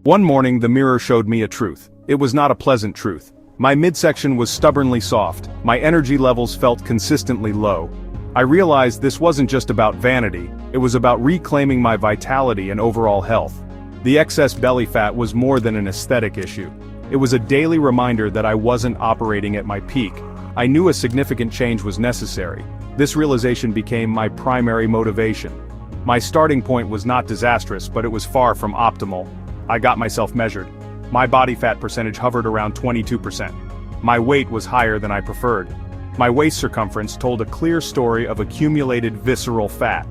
One morning the mirror showed me a truth. It was not a pleasant truth. My midsection was stubbornly soft, my energy levels felt consistently low. I realized this wasn't just about vanity, it was about reclaiming my vitality and overall health. The excess belly fat was more than an aesthetic issue. It was a daily reminder that I wasn't operating at my peak. I knew a significant change was necessary. This realization became my primary motivation. My starting point was not disastrous, but it was far from optimal. I got myself measured. My body fat percentage hovered around 22%. My weight was higher than I preferred. My waist circumference told a clear story of accumulated visceral fat.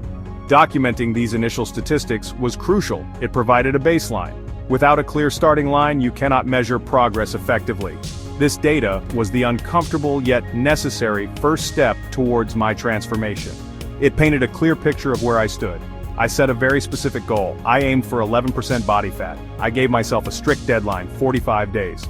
Documenting these initial statistics was crucial. It provided a baseline. Without a clear starting line, you cannot measure progress effectively. This data was the uncomfortable yet necessary first step towards my transformation. It painted a clear picture of where I stood. I set a very specific goal. I aimed for 11% body fat. I gave myself a strict deadline, 45 days.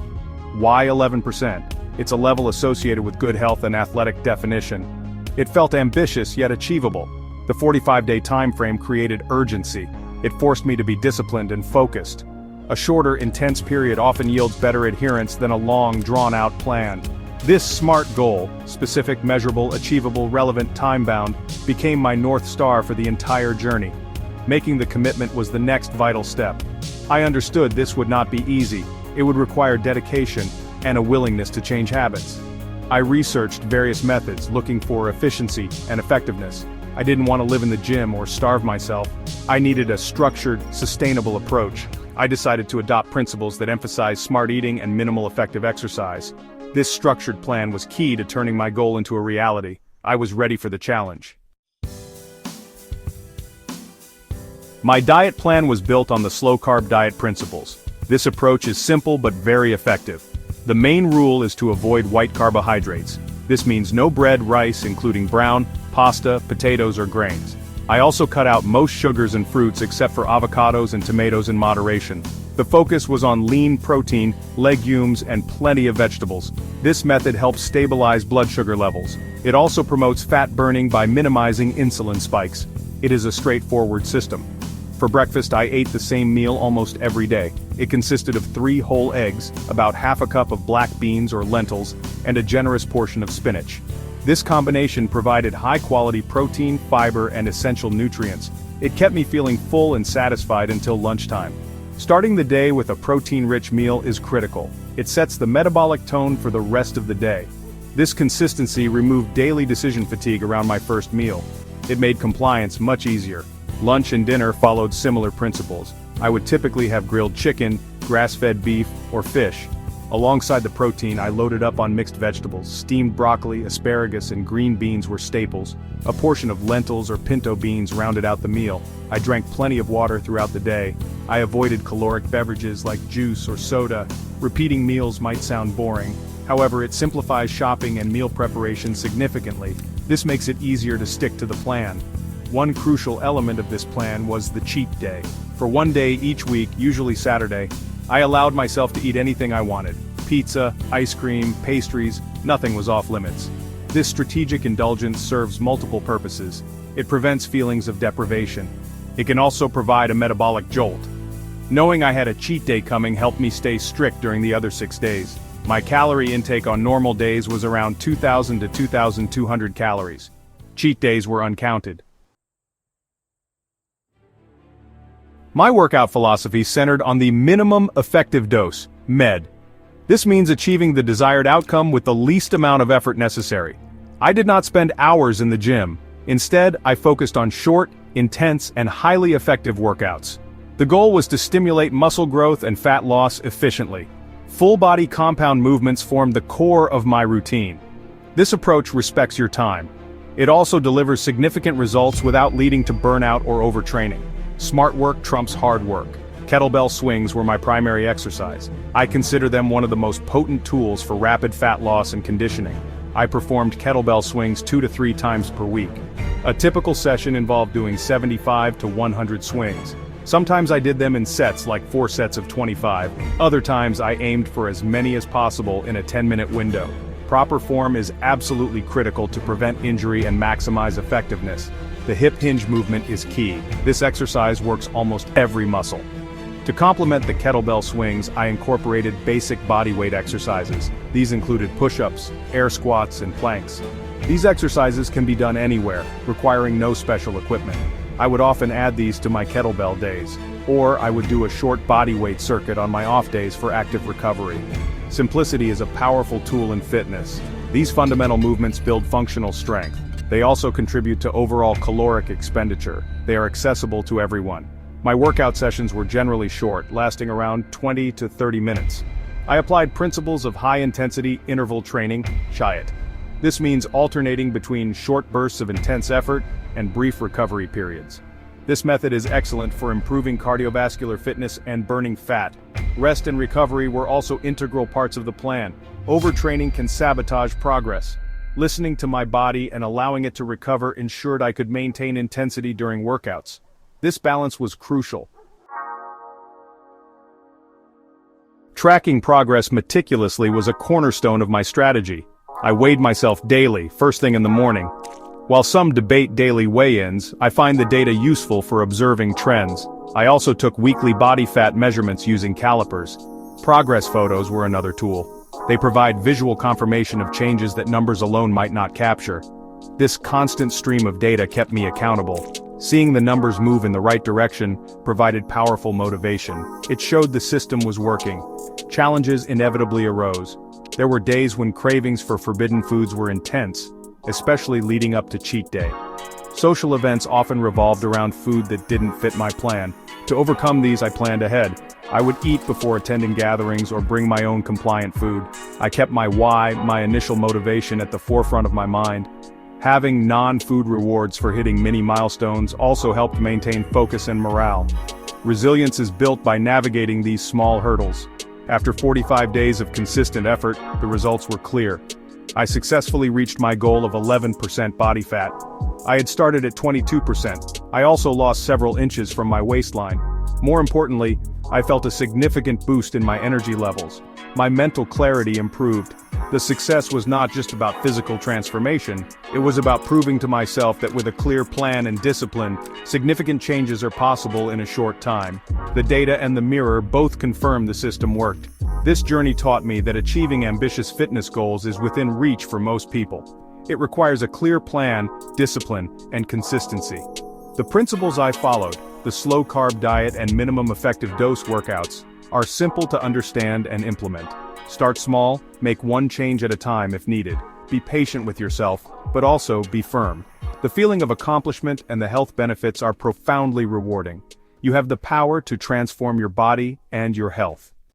Why 11%? It's a level associated with good health and athletic definition. It felt ambitious yet achievable. The 45-day time frame created urgency. It forced me to be disciplined and focused. A shorter, intense period often yields better adherence than a long, drawn-out plan. This SMART goal, specific, measurable, achievable, relevant, time-bound, became my North Star for the entire journey. Making the commitment was the next vital step. I understood this would not be easy. It would require dedication and a willingness to change habits. I researched various methods, looking for efficiency and effectiveness. I didn't want to live in the gym or starve myself. I needed a structured, sustainable approach. I decided to adopt principles that emphasize smart eating and minimal effective exercise. This structured plan was key to turning my goal into a reality. I was ready for the challenge. My diet plan was built on the slow-carb diet principles. This approach is simple but very effective. The main rule is to avoid white carbohydrates. This means no bread, rice, including brown, pasta, potatoes, or grains. I also cut out most sugars and fruits except for avocados and tomatoes in moderation. The focus was on lean protein, legumes, and plenty of vegetables. This method helps stabilize blood sugar levels. It also promotes fat burning by minimizing insulin spikes. It is a straightforward system. For breakfast, I ate the same meal almost every day. It consisted of 3 whole eggs, about half a cup of black beans or lentils, and a generous portion of spinach. This combination provided high-quality protein, fiber, and essential nutrients. It kept me feeling full and satisfied until lunchtime. Starting the day with a protein-rich meal is critical. It sets the metabolic tone for the rest of the day. This consistency removed daily decision fatigue around my first meal. It made compliance much easier. Lunch and dinner followed similar principles. I would typically have grilled chicken, grass-fed beef, or fish. Alongside the protein, I loaded up on mixed vegetables. Steamed broccoli, asparagus, and green beans were staples. A portion of lentils or pinto beans rounded out the meal. I drank plenty of water throughout the day. I avoided caloric beverages like juice or soda. Repeating meals might sound boring. However, it simplifies shopping and meal preparation significantly. This makes it easier to stick to the plan. One crucial element of this plan was the cheat day. For one day each week, usually Saturday, I allowed myself to eat anything I wanted. Pizza, ice cream, pastries, nothing was off limits. This strategic indulgence serves multiple purposes. It prevents feelings of deprivation. It can also provide a metabolic jolt. Knowing I had a cheat day coming helped me stay strict during the other 6 days. My calorie intake on normal days was around 2,000 to 2,200 calories. Cheat days were uncounted. My workout philosophy centered on the minimum effective dose, MED. This means achieving the desired outcome with the least amount of effort necessary. I did not spend hours in the gym. Instead, I focused on short, intense, and highly effective workouts. The goal was to stimulate muscle growth and fat loss efficiently. Full-body compound movements formed the core of my routine. This approach respects your time. It also delivers significant results without leading to burnout or overtraining. Smart work trumps hard work. Kettlebell swings were my primary exercise. I consider them one of the most potent tools for rapid fat loss and conditioning. I performed kettlebell swings 2 to 3 times per week. A typical session involved doing 75 to 100 swings. Sometimes I did them in sets like 4 sets of 25. Other times I aimed for as many as possible in a 10-minute window. Proper form is absolutely critical to prevent injury and maximize effectiveness. The hip hinge movement is key. This exercise works almost every muscle. To complement the kettlebell swings, I incorporated basic bodyweight exercises. These included push-ups, air squats, and planks. These exercises can be done anywhere, requiring no special equipment. I would often add these to my kettlebell days, or I would do a short bodyweight circuit on my off days for active recovery. Simplicity is a powerful tool in fitness. These fundamental movements build functional strength. They also contribute to overall caloric expenditure. They are accessible to everyone. My workout sessions were generally short, lasting around 20 to 30 minutes. I applied principles of high-intensity interval training, CHIAT. This means alternating between short bursts of intense effort and brief recovery periods. This method is excellent for improving cardiovascular fitness and burning fat. Rest and recovery were also integral parts of the plan. Overtraining can sabotage progress. Listening to my body and allowing it to recover ensured I could maintain intensity during workouts. This balance was crucial. Tracking progress meticulously was a cornerstone of my strategy. I weighed myself daily, first thing in the morning. While some debate daily weigh-ins, I find the data useful for observing trends. I also took weekly body fat measurements using calipers. Progress photos were another tool. They provide visual confirmation of changes that numbers alone might not capture. This constant stream of data kept me accountable. Seeing the numbers move in the right direction provided powerful motivation. It showed the system was working. Challenges inevitably arose. There were days when cravings for forbidden foods were intense, especially leading up to cheat day. Social events often revolved around food that didn't fit my plan. To overcome these, I planned ahead. I would eat before attending gatherings or bring my own compliant food. I kept my why, my initial motivation, at the forefront of my mind. Having non-food rewards for hitting mini milestones also helped maintain focus and morale. Resilience is built by navigating these small hurdles. After 45 days of consistent effort, the results were clear. I successfully reached my goal of 11% body fat. I had started at 22%. I also lost several inches from my waistline. More importantly, I felt a significant boost in my energy levels. My mental clarity improved. The success was not just about physical transformation, it was about proving to myself that with a clear plan and discipline, significant changes are possible in a short time. The data and the mirror both confirmed the system worked. This journey taught me that achieving ambitious fitness goals is within reach for most people. It requires a clear plan, discipline, and consistency. The principles I followed, the slow-carb diet and minimum effective dose workouts, are simple to understand and implement. Start small, make one change at a time if needed. Be patient with yourself, but also be firm. The feeling of accomplishment and the health benefits are profoundly rewarding. You have the power to transform your body and your health.